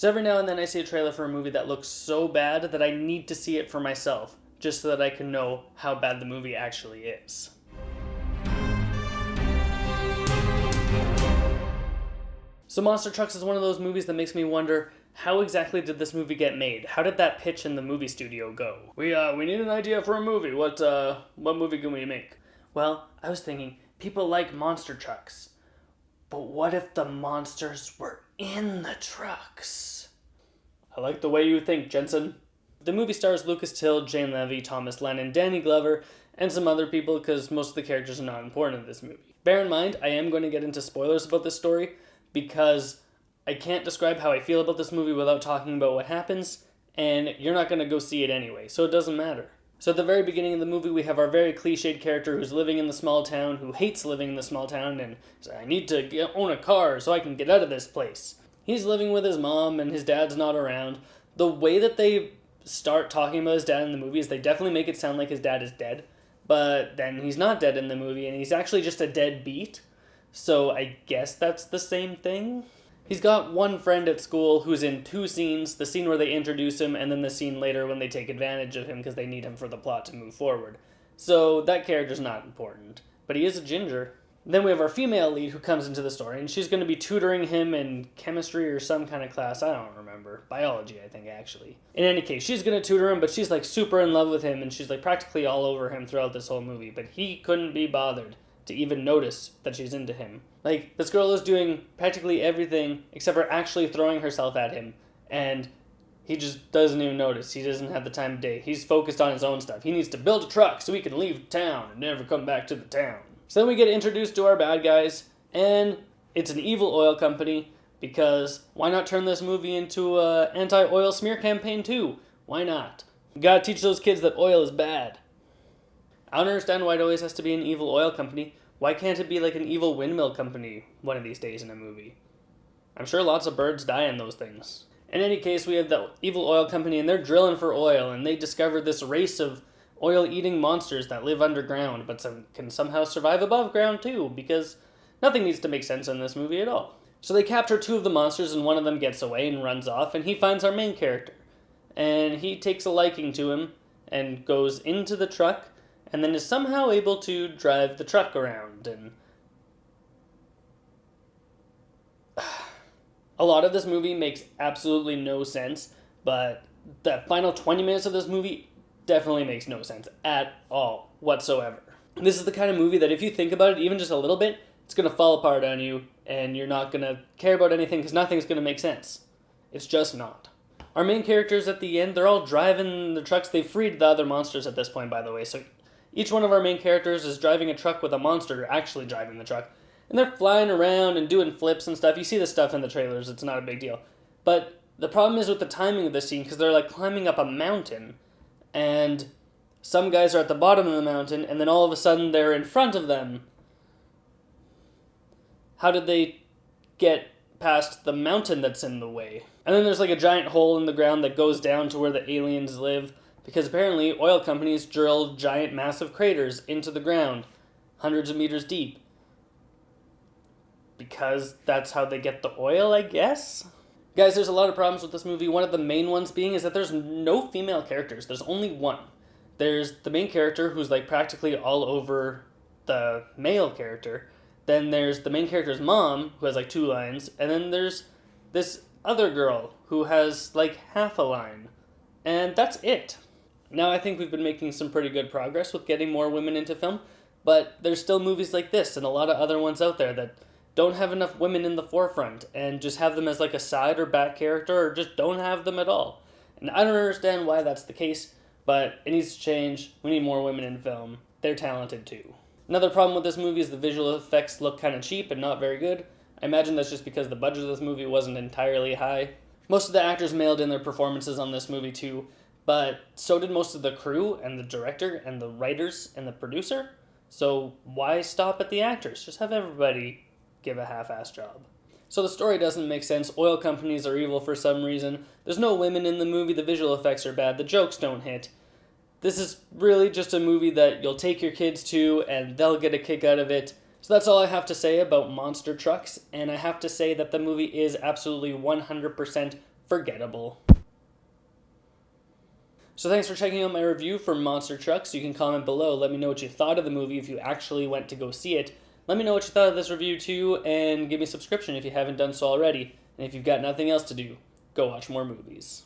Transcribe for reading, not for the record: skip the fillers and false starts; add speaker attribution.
Speaker 1: So every now and then I see a trailer for a movie that looks so bad that I need to see it for myself, just so that I can know how bad the movie actually is. So Monster Trucks is one of those movies that makes me wonder, how exactly did this movie get made? How did that pitch in the movie studio go? We need an idea for a movie. What movie can we make? Well, I was thinking, people like monster trucks. But what if the monsters were in the trucks? I like the way you think, Jensen. The movie stars Lucas Till, Jane Levy, Thomas Lennon, Danny Glover, and some other people because most of the characters are not important in this movie. Bear in mind, I am going to get into spoilers about this story because I can't describe how I feel about this movie without talking about what happens, and you're not going to go see it anyway, so it doesn't matter. So at the very beginning of the movie, we have our very cliched character who's living in the small town, who hates living in the small town, and says, I need to own a car so I can get out of this place. He's living with his mom, and his dad's not around. The way that they start talking about his dad in the movie is they definitely make it sound like his dad is dead, but then he's not dead in the movie, and he's actually just a deadbeat. So I guess that's the same thing? He's got one friend at school who's in two scenes, the scene where they introduce him and then the scene later when they take advantage of him because they need him for the plot to move forward. So that character's not important, but he is a ginger. Then we have our female lead who comes into the story, and she's going to be tutoring him in chemistry or some kind of class, I don't remember. Biology, I think, actually. In any case, she's going to tutor him, but she's like super in love with him, and she's like practically all over him throughout this whole movie, but he couldn't be bothered to even notice that she's into him. Like, this girl is doing practically everything except for actually throwing herself at him, and he just doesn't even notice. He doesn't have the time of day. He's focused on his own stuff. He needs to build a truck so he can leave town and never come back to the town. So then we get introduced to our bad guys, and it's an evil oil company, because why not turn this movie into an anti-oil smear campaign too? Why not? We gotta teach those kids that oil is bad. I don't understand why it always has to be an evil oil company. Why can't it be like an evil windmill company one of these days in a movie? I'm sure lots of birds die in those things. In any case, we have the evil oil company, and they're drilling for oil, and they discovered this race of oil-eating monsters that live underground, but can somehow survive above ground too, because nothing needs to make sense in this movie at all. So they capture two of the monsters, and one of them gets away and runs off, and he finds our main character. And he takes a liking to him, and goes into the truck, and then is somehow able to drive the truck around, and a lot of this movie makes absolutely no sense, but the final 20 minutes of this movie definitely makes no sense at all whatsoever. This is the kind of movie that if you think about it even just a little bit, it's going to fall apart on you, and you're not going to care about anything because nothing's going to make sense. It's just not. Our main characters at the end, they're all driving the trucks. They've freed the other monsters at this point, by the way, so each one of our main characters is driving a truck with a monster actually driving the truck. And they're flying around and doing flips and stuff. You see this stuff in the trailers. It's not a big deal. But the problem is with the timing of this scene, because they're like climbing up a mountain. And some guys are at the bottom of the mountain, and then all of a sudden they're in front of them. How did they get past the mountain that's in the way? And then there's like a giant hole in the ground that goes down to where the aliens live. Because apparently oil companies drill giant massive craters into the ground, hundreds of meters deep. Because that's how they get the oil, I guess? Guys, there's a lot of problems with this movie. One of the main ones being is that there's no female characters. There's only one. There's the main character who's like practically all over the male character. Then there's the main character's mom, who has like 2 lines. And then there's this other girl who has like half a line. And that's it. Now I think we've been making some pretty good progress with getting more women into film, but there's still movies like this and a lot of other ones out there that don't have enough women in the forefront and just have them as like a side or back character or just don't have them at all. And I don't understand why that's the case, but it needs to change. We need more women in film. They're talented too. Another problem with this movie is the visual effects look kind of cheap and not very good. I imagine that's just because the budget of this movie wasn't entirely high. Most of the actors mailed in their performances on this movie too, but so did most of the crew and the director and the writers and the producer. So why stop at the actors? Just have everybody give a half-assed job. So the story doesn't make sense. Oil companies are evil for some reason. There's no women in the movie. The visual effects are bad. The jokes don't hit. This is really just a movie that you'll take your kids to and they'll get a kick out of it. So that's all I have to say about Monster Trucks. And I have to say that the movie is absolutely 100% forgettable. So thanks for checking out my review for Monster Trucks. You can comment below. Let me know what you thought of the movie if you actually went to go see it. Let me know what you thought of this review too, and give me a subscription if you haven't done so already. And if you've got nothing else to do, go watch more movies.